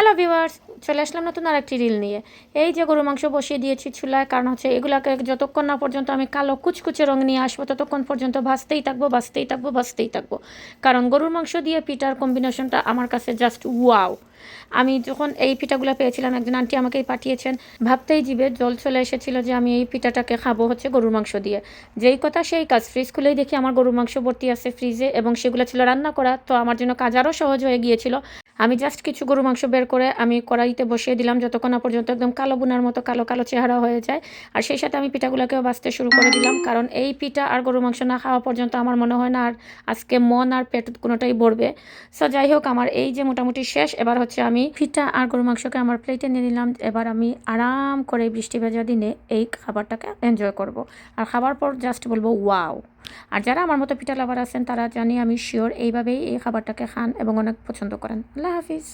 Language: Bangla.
হ্যালো ভিউয়ার্স, চলে আসলাম নতুন আরেকটি রিল নিয়ে। এই যে গরুর মাংস বসিয়ে দিয়েছি চুলায়, কারণ হচ্ছে এগুলাকে যতক্ষণ না পর্যন্ত আমি কালো কুচকুচে রং নিয়ে আসবো ততক্ষণ পর্যন্ত ভাজতেই থাকবো। কারণ গরুর মাংস দিয়ে পিঠার কম্বিনেশনটা আমার কাছে জাস্ট ওয়াও। আমি যখন এই পিঠাগুলো পেয়েছিলাম, একজন আন্টি আমাকেই পাঠিয়েছেন, ভাবতেই জিভে জল চলে এসেছিল যে আমি এই পিঠাটাকে খাবো হচ্ছে গরুর মাংস দিয়ে। যেই কথা সেই কাজ, ফ্রিজ খুলেই দেখি আমার গরুর মাংস ভর্তি আছে ফ্রিজে, এবং সেগুলো ছিল রান্না করা, তো আমার জন্য কাজ আরও সহজ হয়ে গিয়েছিল। আমি জাস্ট কিছু গরুর মাংস বের করে আমি কড়াইতে বসিয়ে দিলাম যতক্ষণ না পর্যন্ত একদম কালো বুনার মতো কালো কালো চেহারা হয়ে যায়। আর সেই সাথে আমি পিঠাগুলোকেও ভাজতে শুরু করে দিলাম, কারণ এই পিঠা আর গরুর মাংস না খাওয়া পর্যন্ত আমার মনে হয় না আর আজকে মন আর পেট কোনোটাই ভরবে। সো যাই হোক, আমার এই যে মোটামুটি শেষ। এবার হচ্ছে আমি পিঠা আর গরুর মাংসকে আমার প্লেটে নিয়ে নিলাম। এবার আমি আরাম করে বৃষ্টি ভেজা দিনে এই খাবারটাকে এনজয় করব। আর খাবার পর জাস্ট বলবো ওয়াও। আর যারা আমার মতো পিঠা লাভার আছেন তারা জানি আমি শিওর এইভাবেই এই খাবারটাকে খান এবং অনেক পছন্দ করেন। আল্লাহ হাফিজ।